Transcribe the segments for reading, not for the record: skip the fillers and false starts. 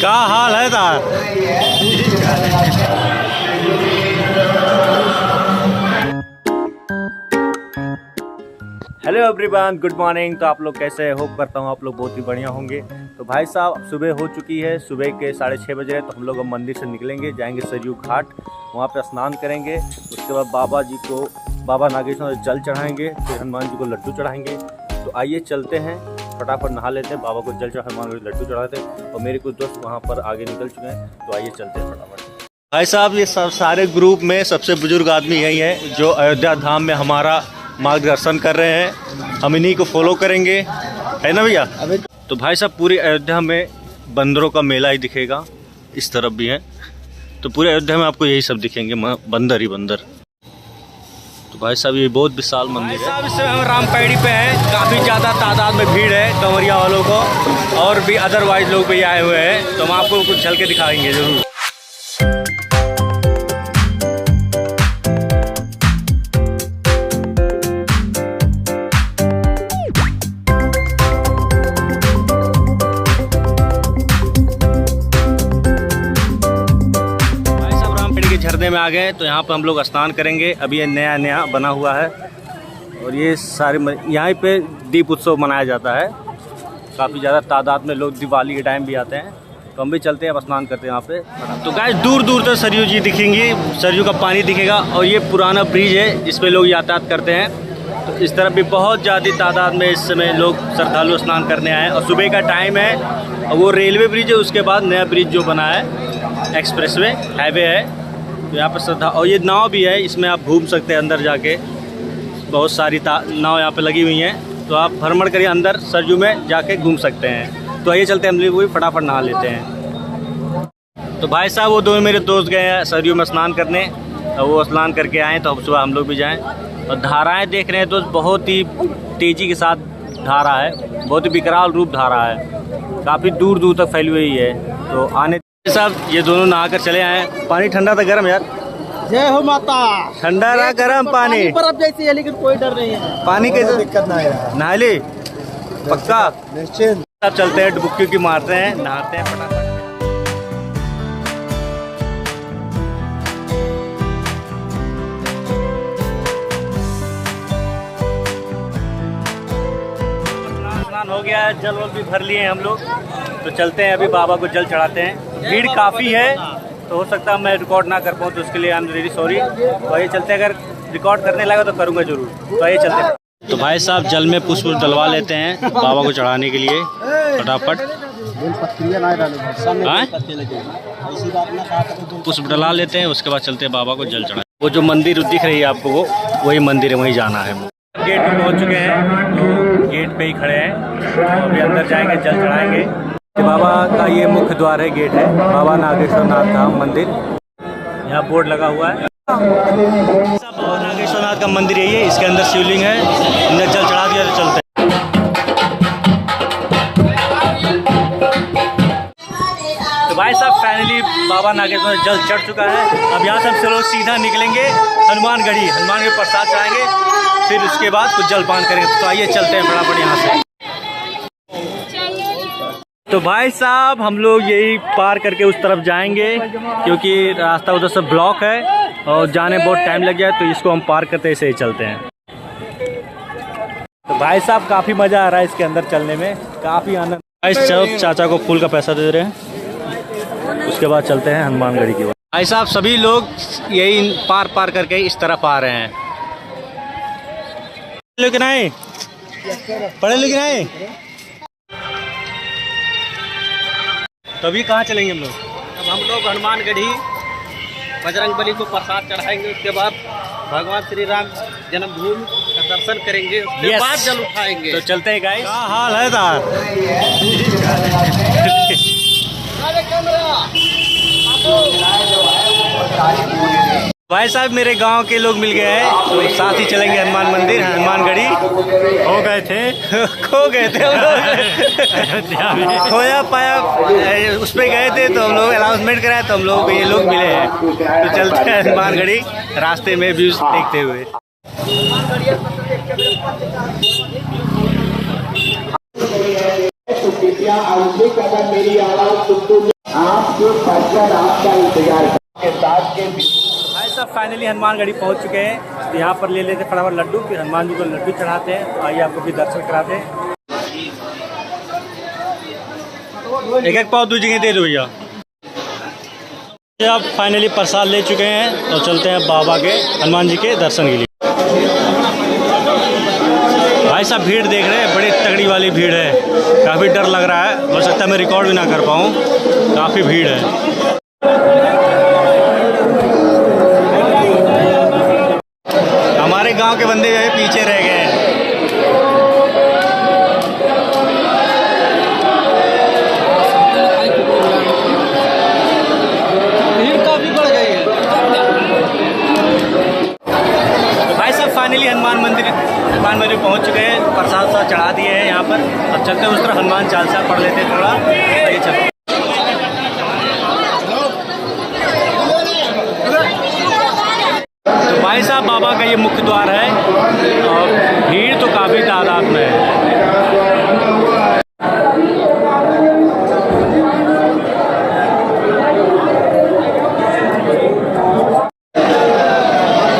क्या हाल है तार? Hello everyone, good morning. तो आप लोग कैसे हैं? होप करता हूँ आप लोग बहुत ही बढ़िया होंगे। तो भाई साहब, सुबह हो चुकी है, सुबह के 6:30 बज रहे। तो हम लोग अब मंदिर से निकलेंगे, जाएंगे सरयू घाट, वहाँ पे स्नान करेंगे। उसके बाद बाबा नागेश्वर जल चढ़ाएंगे, फिर हनुमान जी को लड्डू चढ़ाएंगे। तो आइए चलते हैं, फटाफट नहा लेते हैं, बाबा को जल चढ़ा, हनुमान जी को लड्डू चढ़ाते हैं। और मेरे कुछ दोस्त वहाँ पर आगे निकल चुके हैं। तो आइए चलते हैं फटाफट। भाई साहब, ये सब सारे ग्रुप में सबसे बुजुर्ग आदमी यही है जो अयोध्या धाम में हमारा मार्गदर्शन कर रहे हैं। हम इन्हीं को फॉलो करेंगे, है ना भैया? तो भाई साहब, पूरी अयोध्या में बंदरों का मेला ही दिखेगा। इस तरफ भी है, तो पूरे अयोध्या में आपको यही सब दिखेंगे, बंदर ही बंदर। तो भाई साहब, ये बहुत विशाल मंदिर है। इस समय हम रामपेड़ी पे हैं। काफ़ी ज़्यादा तादाद में भीड़ है कंवरिया वालों को, और भी अदरवाइज लोग भी आए हुए हैं। तो हम आपको कुछ झलके दिखाएंगे जरूर। झरने में आ गए, तो यहाँ पर हम लोग स्नान करेंगे। अभी ये नया बना हुआ है, और ये सारे यहाँ पे दीप उत्सव मनाया जाता है। काफ़ी ज़्यादा तादाद में लोग दिवाली के टाइम भी आते हैं। तो हम भी चलते हैं, अब स्नान करते हैं यहाँ पे। तो गाइस, दूर दूर तक सरयू जी दिखेंगी, सरयू का पानी दिखेगा। और ये पुराना ब्रिज है जिसपे लोग यातायात करते हैं। तो इस तरफ भी बहुत ज़्यादा तादाद में इस समय लोग श्रद्धालु स्नान करने आए हैं। और सुबह का टाइम है, और वो रेलवे ब्रिज है, उसके बाद नया ब्रिज जो बना है, एक्सप्रेसवे हाईवे है। तो यहाँ पर श्रद्धा, और ये नाव भी है, इसमें आप घूम सकते हैं अंदर जाके। बहुत सारी नाव यहाँ पे लगी हुई हैं, तो आप भ्रमण करिए अंदर, सरयू में जाके घूम सकते हैं। तो आइए चलते हैं, हम लोग भी फटाफट नहा लेते हैं। तो भाई साहब, वो दोनों मेरे दोस्त गए हैं सरयू में स्नान करने, और वो स्नान करके आए, तो अब सुबह हम लोग भी जाएँ। और धाराएँ देख रहे हैं तो बहुत ही तेज़ी के साथ धारा है, बहुत ही विकराल रूप धारा है, काफ़ी दूर दूर तक फैली हुई है। तो आने साहब, ये दोनों नहाकर चले आए। पानी ठंडा था गरम यार? जय हो माता। ठंडा रहा गरम पानी? बर्फ जैसी है, लेकिन कोई डर नहीं है। पानी के दिक्कत ना है। नहा ले पक्का? निश्चिंत। अब चलते हैं, डुबकी की मारते हैं, नहाते हैं फटाफट। स्नान हो गया, जल वल भी भर लिए हम लोग। तो चलते हैं, अभी बाबा को जल चढ़ाते हैं। भीड़ काफ़ी है, तो हो सकता है मैं रिकॉर्ड ना कर पाऊँ, तो उसके लिए आई एम रियली सॉरी। तो आइए चलते हैं, अगर रिकॉर्ड करने लगा तो करूँगा जरूर। तो आइए चलते हैं। तो भाई साहब, जल में पुष्प डलवा लेते हैं बाबा को चढ़ाने के लिए फटाफट। पुष्प डला लेते हैं, उसके बाद चलते हैं बाबा को जल चढ़ाने। वो जो मंदिर दिख रही है आपको, वो वही मंदिर है, वहीं जाना है। गेट पे पहुँच चुके हैं, तो गेट पे ही खड़े हैं। तो अभी अंदर जाएंगे, जल चढ़ाएंगे। बाबा का ये मुख्य द्वार है, गेट है, बाबा नागेश्वर नाथ धाम मंदिर। यहाँ बोर्ड लगा हुआ है। बाबा नागेश्वर नाथ का मंदिर है ये, इसके अंदर शिवलिंग है। अंदर जल चढ़ा दिया, तो चलते हैं। तो भाई साहब, फाइनली बाबा नागेश्वर जल चढ़ चुका है। अब यहाँ से हम लोग सीधा निकलेंगे हनुमानगढ़ी, हनुमान के प्रसाद चढ़ाएंगे, फिर उसके बाद कुछ जलपान करेंगे। तो आइए चलते हैं फटाफट यहाँ से। तो भाई साहब, हम लोग यही पार करके उस तरफ जाएंगे, क्योंकि रास्ता उधर से ब्लॉक है और जाने बहुत टाइम लग जाए। तो इसको हम पार करते ऐसे ही चलते हैं। तो भाई साहब, काफ़ी मज़ा आ रहा है इसके अंदर चलने में, काफ़ी आनंद। भाई चाचा को फूल का पैसा दे रहे हैं, उसके बाद चलते हैं हनुमानगढ़ी की ओर। भाई साहब, सभी लोग यही पार करके इस तरफ आ रहे हैं। लेकिन नहीं पढ़े लिखे नहीं, तभी कहाँ चलेंगे हम लोग? अब हम लोग हनुमानगढ़ी बजरंगबली को प्रसाद चढ़ाएंगे, उसके बाद भगवान श्री राम जन्मभूमि का दर्शन करेंगे, उसके बाद जल उठाएंगे। तो चलते हैं गाइस। क्या हाल है तार? भाई साहब, मेरे गांव के लोग मिल गए हैं, तो साथ ही चलेंगे हनुमान मंदिर, हनुमानगढ़ी। हो गए थे खो गए थे हम लोग खोया पाया उस पर गए थे, तो हम लोग अनाउंसमेंट कराया, तो हम लोग ये लोग मिले हैं। तो चलते हैं हनुमानगढ़ी, रास्ते में व्यूज देखते हुए। आपके सज्जन आपका इंतजार के साथ के भाई साहब फाइनली हनुमानगढ़ी पहुंच चुके हैं। तो यहाँ पर ले लेते फटाफट लड्डू, फिर हनुमान जी को लड्डू चढ़ाते हैं। तो आइए आपको भी दर्शन कराते हैं। एक एक पाव दूसरी दे दो भैया। आप फाइनली प्रसाद ले चुके हैं और चलते हैं बाबा के हनुमान जी के दर्शन के लिए। भाई साहब भीड़ देख रहे हैं, बड़ी तगड़ी वाली भीड़ है। काफ़ी डर लग रहा है, हो सकता है मैं रिकॉर्ड भी ना कर पाऊँ, काफ़ी भीड़ है। हमारे गांव के बंदे जो है पीछे रह गए हैं। भीड़ काफी बढ़ गई है। तो भाई साहब फाइनली हनुमान मंदिर पहुंच चुके हैं। प्रसाद सा चढ़ा दिए हैं यहाँ पर। अब चलते हैं उस तरह हनुमान चालीसा पढ़ लेते हैं थोड़ा। आइए चलते हैं। तो भाई साहब बाबा का ये मुख्य द्वार है और भीड़ तो काफ़ी तादाद में है।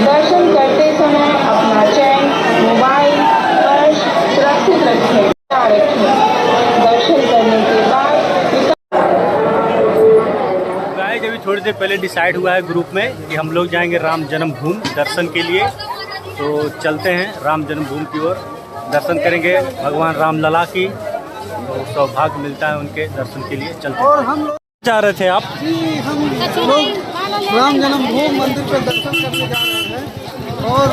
दर्शन करते समय अपना चैन मोबाइल पर्स सुरक्षित रखें। दर्शन करने के बाद गाइस अभी थोड़ी देर पहले डिसाइड हुआ है ग्रुप में कि हम लोग जाएंगे राम जन्मभूमि दर्शन के लिए। तो चलते हैं राम जन्मभूमि की ओर, दर्शन करेंगे भगवान राम लला की। तो सौभाग्य मिलता है उनके दर्शन के लिए। चलते और हम लोग जा रहे थे आप? जी हम लोग राम जन्मभूमि मंदिर पर दर्शन करने जा रहे हैं और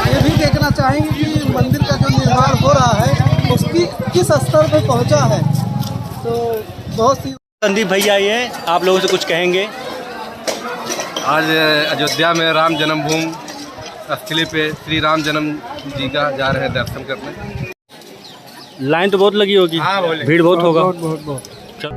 ये भी देखना चाहेंगे कि मंदिर का जो निर्माण हो रहा है उसकी किस स्तर पर पहुंचा है। तो बहुत सी संदीप भैया ये आप लोगों से कुछ कहेंगे? आज अयोध्या में राम जन्मभूमि स्थली पे श्री राम जन्म जी का जा रहे हैं दर्शन करने। लाइन तो बहुत लगी होगी, हाँ, बोले। भीड़ बहुत होगा। बहुत चल।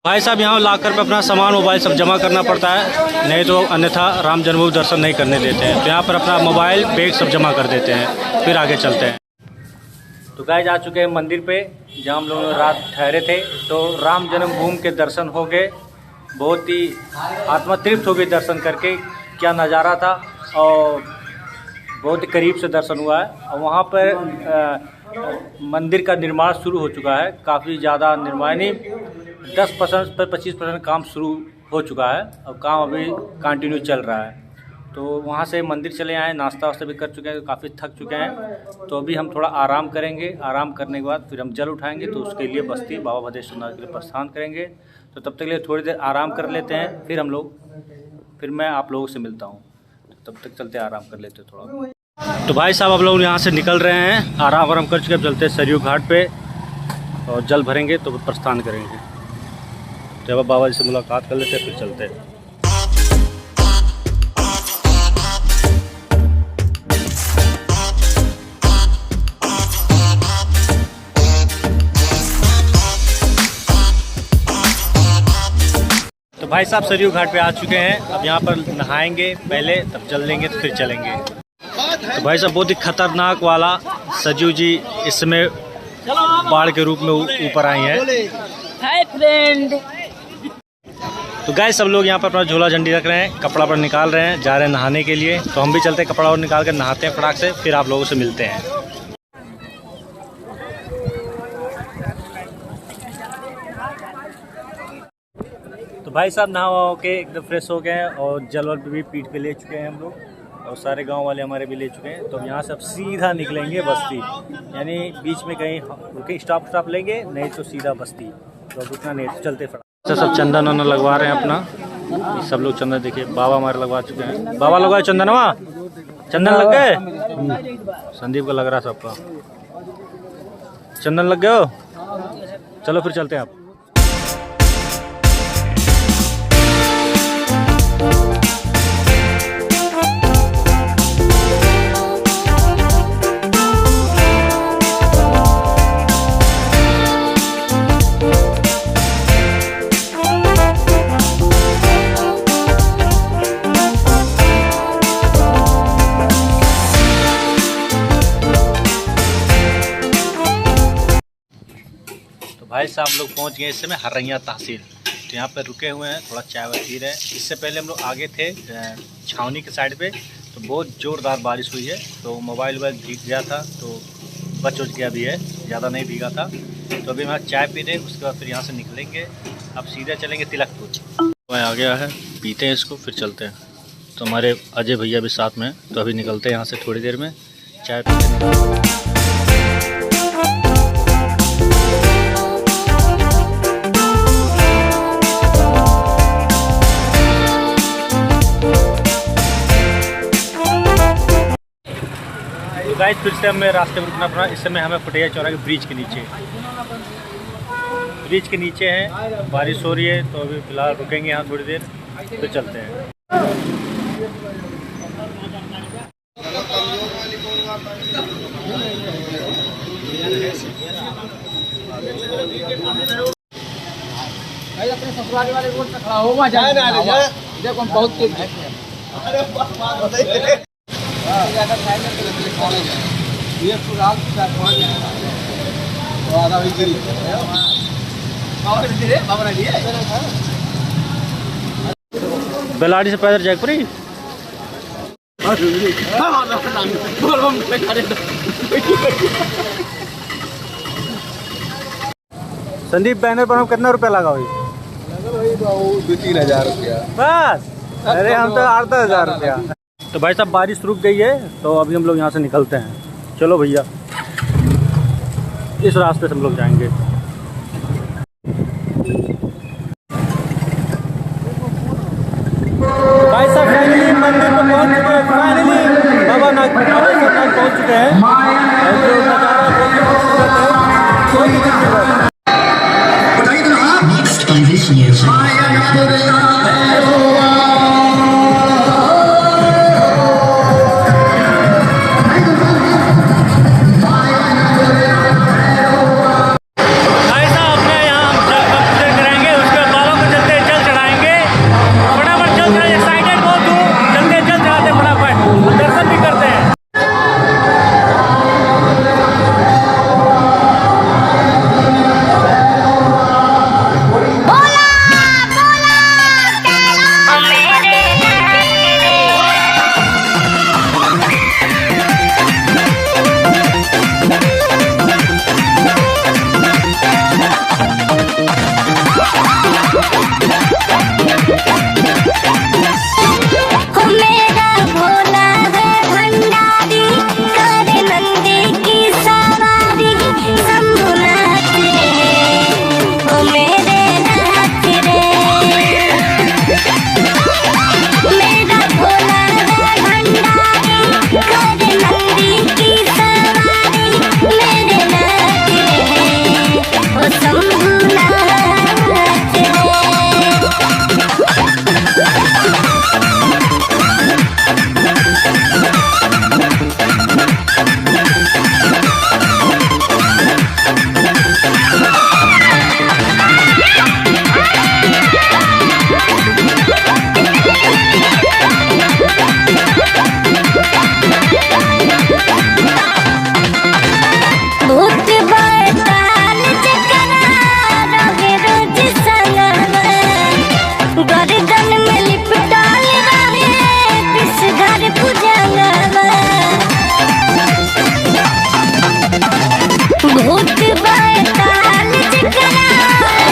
भाई साहब यहाँ लाकर पे अपना सामान मोबाइल सब जमा करना पड़ता है, नहीं तो अन्यथा राम जन्मभूमि दर्शन नहीं करने देते हैं। तो यहाँ पर अपना मोबाइल बैग सब जमा कर देते हैं, फिर आगे चलते हैं। तो गाइस आ चुके हैं मंदिर पे जहाँ हम लोग रात ठहरे थे। तो राम जन्मभूमि के दर्शन हो गए, बहुत ही आत्मा तृप्त हो गई दर्शन करके। क्या नज़ारा था और बहुत ही करीब से दर्शन हुआ है। और वहाँ पर मंदिर का निर्माण शुरू हो चुका है, काफ़ी ज़्यादा निर्माण 10% पर 25% काम शुरू हो चुका है और काम अभी कंटिन्यू चल रहा है। तो वहाँ से मंदिर चले आए, नाश्ता वास्ता भी कर चुके हैं, काफ़ी थक चुके हैं। तो अभी हम थोड़ा आराम करेंगे, आराम करने के बाद फिर हम जल उठाएंगे। तो उसके लिए बस्ती बाबा भद्रेश्वर नाथ के लिए प्रस्थान करेंगे। तो तब तक के लिए थोड़ी देर आराम कर लेते हैं, फिर मैं आप लोगों से मिलता हूँ। तब तक चलते आराम कर लेते थोड़ा। तो भाई साहब आप लोग यहाँ से निकल रहे हैं, आराम कर चुके, अब चलते हैं सरयू घाट पे और जल भरेंगे तो प्रस्थान करेंगे। तो अब बाबा जी से मुलाकात कर लेते हैं, फिर चलते हैं। तो भाई साहब सरयू घाट पे आ चुके हैं, अब यहाँ पर नहाएंगे पहले, तब जल लेंगे तो फिर चलेंगे। तो भाई साहब बहुत ही खतरनाक वाला सरयू जी इस समय बाढ़ के रूप में ऊपर आई हैं। Hi friend. तो गाइस सब लोग यहाँ पर अपना झोला झंडी रख रहे हैं, कपड़ा पर निकाल रहे हैं, जा रहे हैं नहाने के लिए। तो हम भी चलते हैं, कपड़ा और निकाल कर नहाते हैं फटाक से, फिर आप लोगों से मिलते हैं। तो भाई साहब नहा के एकदम फ्रेश हो गए हैं और जल वल भी पीठ पे ले चुके हैं हम लोग, और सारे गांव वाले हमारे भी ले चुके हैं। तो यहाँ से अब सीधा निकलेंगे बस्ती, यानी बीच में कहीं रुके स्टॉप लेंगे, नहीं तो सीधा बस्ती। तो रुकना नहीं, चलते फटाक। सब चंदन वंदन लगवा रहे हैं अपना, सब लोग चंदन देखिए, बाबा हमारे लगवा चुके हैं। बाबा लगवाए चंदनवा, चंदन लग गए? संदीप का लग रहा है सबका चंदन लग गए हो। चलो फिर चलते हैं आप। भाई साहब हम लोग पहुँच गए इस समय हरैया तहसील। तो यहाँ पर रुके हुए हैं, थोड़ा चाय वाय पी रहे हैं। इससे पहले हम लोग आगे थे छावनी के साइड पे, तो बहुत ज़ोरदार बारिश हुई है, तो मोबाइल वोबाइल भीग गया था, तो बच गया भी है, ज़्यादा नहीं भीगा था। तो अभी हम चाय पी रहे हैं, उसके बाद फिर यहाँ से निकलेंगे। अब सीधे चलेंगे तिलकपुर। तो आ गया है, पीते हैं इसको फिर चलते हैं। तो हमारे अजय भैया भी साथ में, तो अभी निकलते हैं यहाँ से थोड़ी देर में चाय पीते। तो गाइस फिर से हमें रास्ते में रुकना पड़ा। इस समय हमें फुटैया चौराहे के ब्रिज के नीचे हैं, बारिश हो रही है, तो अभी फ़िलहाल रुकेंगे यहाँ थोड़ी देर, फिर चलते हैं। अपने ससुराल वाले रोड पे खड़ा हो जाए देखो बहुत तेज है। बेलाड़ी से पैदल जयपुरी। संदीप बैनर पर हम कितना रुपया लगा हुई? 2-3 हज़ार रुपया बस। अरे हम तो 8-10 हज़ार रुपया। तो भाई साहब बारिश रुक गई है, तो अभी हम लोग यहाँ से निकलते हैं। चलो भैया, इस रास्ते से हम लोग जाएंगे। भाई साहब फाइनली मंदिर में पहुँच चुके हैं। फाइनली बाबा नागेश्वर पहुँच चुके हैं। Mixed by this music.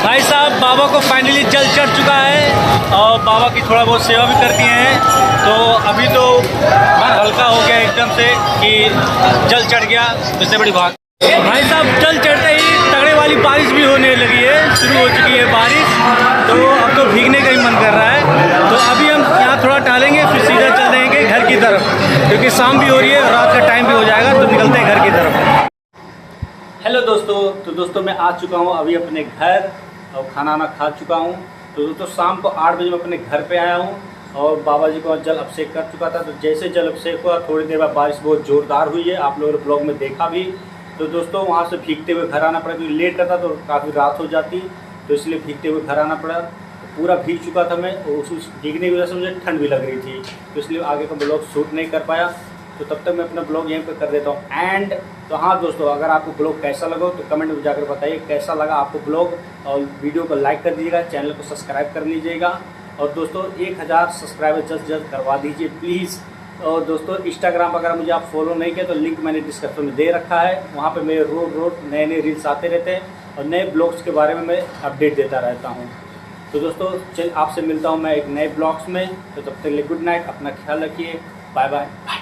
भाई साहब बाबा को फाइनली जल चढ़ चुका है और बाबा की थोड़ा बहुत सेवा भी कर दिए हैं। तो अभी तो मन हल्का हो गया एकदम से कि जल चढ़ गया, इससे बड़ी बात। भाई साहब जल चढ़ते ही तगड़े वाली बारिश भी होने लगी है, शुरू हो चुकी है बारिश। तो अब तो भीगने का ही मन कर रहा है। तो अभी हम यहाँ थोड़ा टहलेंगे, फिर सीधा चल देंगे घर की तरफ, क्योंकि शाम भी हो रही है, रात का टाइम भी हो जाएगा, तो निकलते हैं घर की तरफ। हेलो दोस्तों, तो दोस्तों मैं आ चुका हूँ अभी अपने घर और खाना वाना खा चुका हूँ। तो दोस्तों शाम को 8 बजे मैं अपने घर पे आया हूँ और बाबा जी को जल अभिषेक कर चुका था। तो जैसे जल अभिषेक हुआ थोड़ी देर बाद बारिश बहुत ज़ोरदार हुई है, आप लोगों ने ब्लॉग में देखा भी। तो दोस्तों वहाँ से भीगते हुए घर आना पड़ा, क्योंकि लेट करता तो काफ़ी रात हो जाती, तो इसलिए भीगते हुए घर आना पड़ा। पूरा भीग चुका था मैं, और उस भीगने की वजह से मुझे ठंड भी लग रही थी, तो इसलिए आगे का ब्लॉग शूट नहीं कर पाया। तो तब तक मैं अपना ब्लॉग यहीं पे कर देता हूँ एंड। तो हाँ दोस्तों, अगर आपको ब्लॉग कैसा लगा तो कमेंट में जाकर बताइए कैसा लगा आपको ब्लॉग, और वीडियो को लाइक कर दीजिएगा, चैनल को सब्सक्राइब कर लीजिएगा। और दोस्तों 1000 सब्सक्राइबर जल्द करवा दीजिए प्लीज़। और दोस्तों इंस्टाग्राम पर अगर मुझे आप फॉलो नहीं किया तो लिंक मैंने डिस्क्रिप्शन में दे रखा है, वहाँ पे मेरे रोज नए नए रील्स आते रहते हैं और नए ब्लॉग्स के बारे में मैं अपडेट देता रहता हूँ। तो दोस्तों चल आपसे मिलता हूँ मैं एक नए ब्लॉग्स में, तो तब तक के लिए गुड नाइट, अपना ख्याल रखिए, बाय बाय।